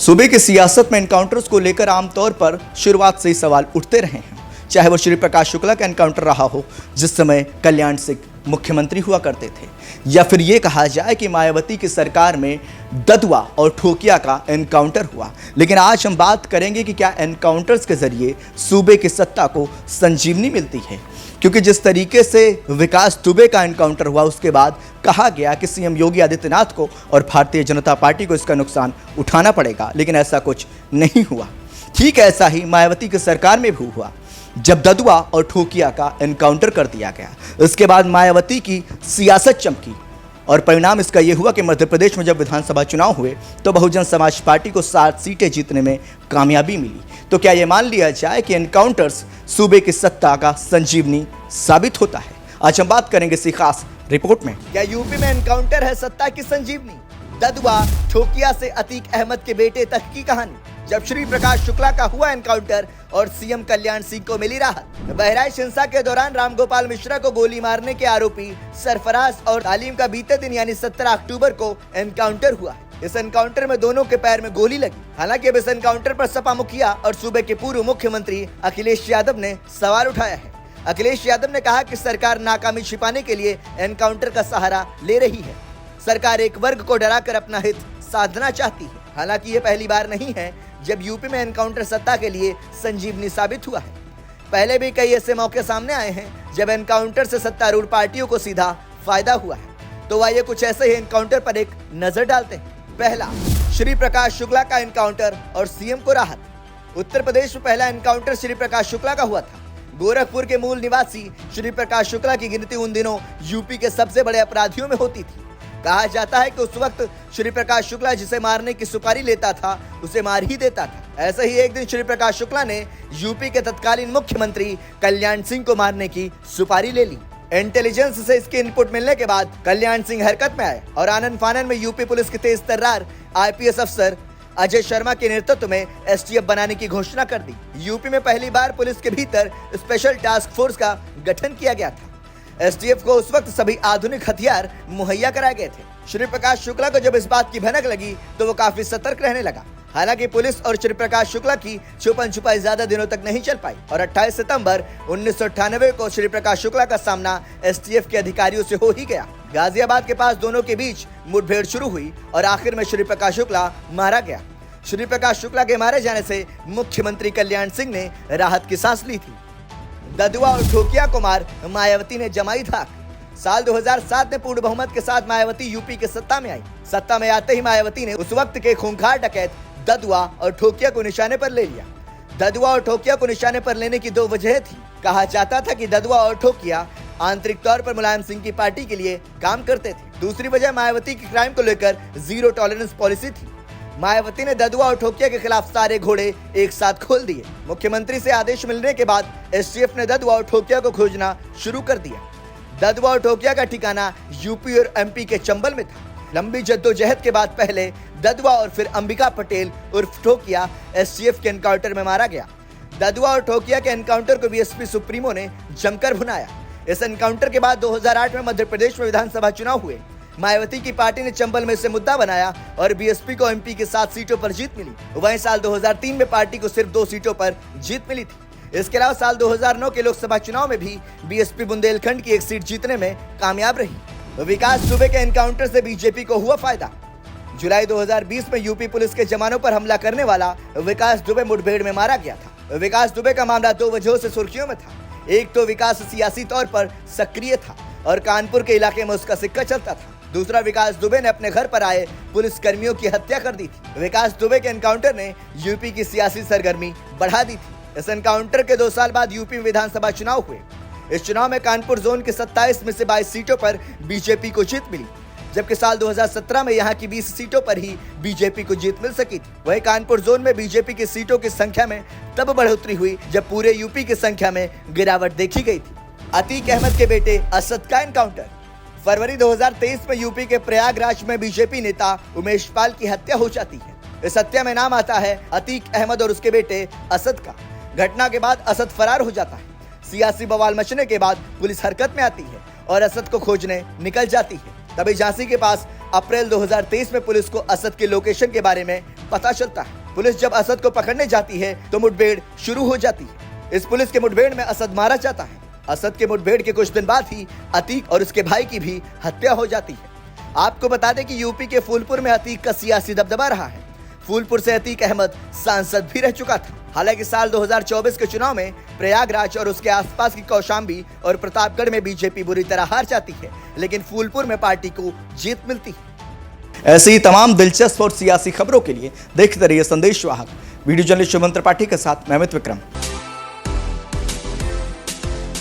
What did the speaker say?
सूबे की सियासत में एनकाउंटर्स को लेकर आमतौर पर शुरुआत से ही सवाल उठते रहे हैं, चाहे वो श्री प्रकाश शुक्ला का एनकाउंटर रहा हो जिस समय कल्याण सिंह मुख्यमंत्री हुआ करते थे, या फिर ये कहा जाए कि मायावती की सरकार में ददुआ और ठोकिया का एनकाउंटर हुआ। लेकिन आज हम बात करेंगे कि क्या एनकाउंटर्स के जरिए सूबे की सत्ता को संजीवनी मिलती है, क्योंकि जिस तरीके से विकास दुबे का एनकाउंटर हुआ उसके बाद कहा गया कि सीएम योगी आदित्यनाथ को और भारतीय जनता पार्टी को इसका नुकसान उठाना पड़ेगा, लेकिन ऐसा कुछ नहीं हुआ। ठीक ऐसा ही मायावती की सरकार में भी हुआ जब ददुआ और ठोकिया का एनकाउंटर कर दिया गया। इसके बाद मायावती की सियासत चमकी और परिणाम इसका यह हुआ कि मध्य प्रदेश में जब विधानसभा चुनाव हुए तो बहुजन समाज पार्टी को 7 सीटें जीतने में कामयाबी मिली। तो क्या यह मान लिया जाए कि एनकाउंटर्स सूबे की सत्ता का संजीवनी साबित होता है? आज हम बात करेंगे इसी खास रिपोर्ट में। क्या यूपी में एनकाउंटर है सत्ता की संजीवनी? ददुआ ठोकिया से अतीक अहमद के बेटे तक की कहानी। जब श्री प्रकाश शुक्ला का हुआ एनकाउंटर और सीएम कल्याण सिंह को मिली राहत। बहराइच हिंसा के दौरान रामगोपाल मिश्रा को गोली मारने के आरोपी सरफराज और तालीम का बीते दिन यानी 17 अक्टूबर को एनकाउंटर हुआ। इस एनकाउंटर में दोनों के पैर में गोली लगी। हालांकि अब इस एनकाउंटर पर सपा मुखिया और सूबे के पूर्व मुख्यमंत्री अखिलेश यादव ने सवाल उठाया है। अखिलेश यादव ने कहा कि सरकार नाकामी छिपाने के लिए एनकाउंटर का सहारा ले रही है। सरकार एक वर्ग को डराकर अपना हित साधना चाहती है। हालांकि ये पहली बार नहीं है जब यूपी में एनकाउंटर सत्ता के लिए संजीवनी साबित हुआ है। पहले भी कई ऐसे मौके सामने आए हैं जब एनकाउंटर से सत्तारूढ़ पार्टियों को सीधा फायदा हुआ है। तो आइए कुछ ऐसे ही एनकाउंटर पर एक नजर डालते हैं। पहला, श्री प्रकाश शुक्ला का एनकाउंटर और सीएम को राहत। उत्तर प्रदेश में पहला एनकाउंटर श्री प्रकाश शुक्ला का हुआ था। गोरखपुर के मूल निवासी श्री प्रकाश शुक्ला की गिनती उन दिनों यूपी के सबसे बड़े अपराधियों में होती थी। कहा जाता है कि उस वक्त श्री प्रकाश शुक्ला जिसे मारने की सुपारी लेता था उसे मार ही देता था। ऐसे ही एक दिन श्री प्रकाश शुक्ला ने यूपी के तत्कालीन मुख्यमंत्री कल्याण सिंह को मारने की सुपारी ले ली। इंटेलिजेंस से इसकी इनपुट मिलने के बाद कल्याण सिंह हरकत में आए और आनन फानन में यूपी पुलिस के तेज तर्रार आईपीएस अफसर अजय शर्मा के नेतृत्व में एसटीएफ बनाने की घोषणा कर दी। यूपी में पहली बार पुलिस के भीतर स्पेशल टास्क फोर्स का गठन किया गया था। एसटीएफ को उस वक्त सभी आधुनिक हथियार मुहैया कराए गए थे। श्री प्रकाश शुक्ला को जब इस बात की भनक लगी तो वो काफी सतर्क रहने लगा। हालांकि पुलिस और श्री प्रकाश शुक्ला की छुपन छुपाई ज्यादा दिनों तक नहीं चल पाई और 28 सितंबर 1998 को श्री प्रकाश शुक्ला का सामना एसटीएफ के अधिकारियों से हो ही गया। गाजियाबाद के पास दोनों के बीच मुठभेड़ शुरू हुई और आखिर में श्री प्रकाश शुक्ला मारा गया। श्री प्रकाश शुक्ला के मारे जाने से मुख्यमंत्री कल्याण सिंह ने राहत की सांस ली थी। ददुआ और ठोकिया को मार मायावती ने जमाई धाक। साल 2007 में पूर्ण बहुमत के साथ मायावती यूपी के सत्ता में आई। सत्ता में आते ही मायावती ने उस वक्त के खूंखार डकैत ददुआ और ठोकिया को निशाने पर ले लिया। ददुआ और ठोकिया को निशाने पर लेने की 2 वजह थी। कहा जाता था कि ददुआ और ठोकिया आंतरिक तौर पर मुलायम सिंह की पार्टी के लिए काम करते थे। दूसरी वजह मायावती की क्राइम को लेकर जीरो टॉलरेंस पॉलिसी थी। मायावती ने ददुआ और ठोकिया के खिलाफ सारे घोड़े एक साथ खोल दिए। मुख्यमंत्री से आदेश मिलने के बाद एसटीएफ ने ददुआ और ठोकिया को खोजना शुरू कर दिया। ददुआ और ठोकिया का ठिकाना यूपी और एमपी के चंबल में था। लंबी जद्दोजहद के बाद पहले ददुआ और फिर अंबिका पटेल उर्फ ठोकिया एसटीएफ के एनकाउंटर में मारा गया। ददुआ और ठोकिया के एनकाउंटर को बीएसपी सुप्रीमो ने जमकर भुनाया। इस एनकाउंटर के बाद 2008 में मध्य प्रदेश में विधानसभा चुनाव हुए। मायावती की पार्टी ने चंबल में से मुद्दा बनाया और बीएसपी को एमपी के 7 सीटों पर जीत मिली। वहीं साल 2003 में पार्टी को सिर्फ 2 सीटों पर जीत मिली थी। इसके अलावा साल 2009 के लोकसभा चुनाव में भी बीएसपी बुंदेलखंड की 1 सीट जीतने में कामयाब रही। विकास दुबे के एनकाउंटर से बीजेपी को हुआ फायदा। जुलाई 2020 में यूपी पुलिस के जवानों पर हमला करने वाला विकास दुबे मुठभेड़ में मारा गया था। विकास दुबे का मामला 2 वजहों से सुर्खियों में था। एक तो विकास सियासी तौर पर सक्रिय था और कानपुर के इलाके में उसका सिक्का चलता था। दूसरा, विकास दुबे ने अपने घर पर आए पुलिस कर्मियों की हत्या कर दी थी। विकास दुबे के एनकाउंटर ने यूपी की सियासी सरगर्मी बढ़ा दी थी। इस एनकाउंटर के 2 साल बाद यूपी में विधानसभा चुनाव हुए। इस चुनाव में कानपुर जोन के 27 में से 22 सीटों पर बीजेपी को जीत मिली, जबकि साल 2017 में यहाँ की 20 सीटों पर ही बीजेपी को जीत मिल सकी थी। वहीं कानपुर जोन में बीजेपी की सीटों की संख्या में तब बढ़ोतरी हुई जब पूरे यूपी की संख्या में गिरावट देखी गई थी। अतीक अहमद के बेटे असद का एनकाउंटर। फरवरी 2023 में यूपी के प्रयागराज में बीजेपी नेता उमेश पाल की हत्या हो जाती है। इस हत्या में नाम आता है अतीक अहमद और उसके बेटे असद का। घटना के बाद असद फरार हो जाता है। सियासी बवाल मचने के बाद पुलिस हरकत में आती है और असद को खोजने निकल जाती है। तभी झांसी के पास अप्रैल 2023 में पुलिस को असद के लोकेशन के बारे में पता चलता है। पुलिस जब असद को पकड़ने जाती है तो मुठभेड़ शुरू हो जाती है। इस पुलिस के मुठभेड़ में असद मारा जाता है। असद के मुठभेड़ के कुछ दिन बाद ही अतीक और उसके भाई की भी हत्या हो जाती है। आपको बता दें कि यूपी के फूलपुर में अतीक का सियासी दबदबा रहा है। फूलपुर से अतीक अहमद सांसद भी रह चुका था। हालांकि साल 2024 के चुनाव में प्रयागराज और उसके आसपास की कौशाम्बी और प्रतापगढ़ में बीजेपी बुरी तरह हार जाती है, लेकिन फूलपुर में पार्टी को जीत मिलती है। ऐसी ही तमाम दिलचस्प और सियासी खबरों के लिए देखते रहिए संदेशवाहक। वीडियो जर्नलिस्ट शुभम त्रिपाठी के साथ मैं अमित विक्रम।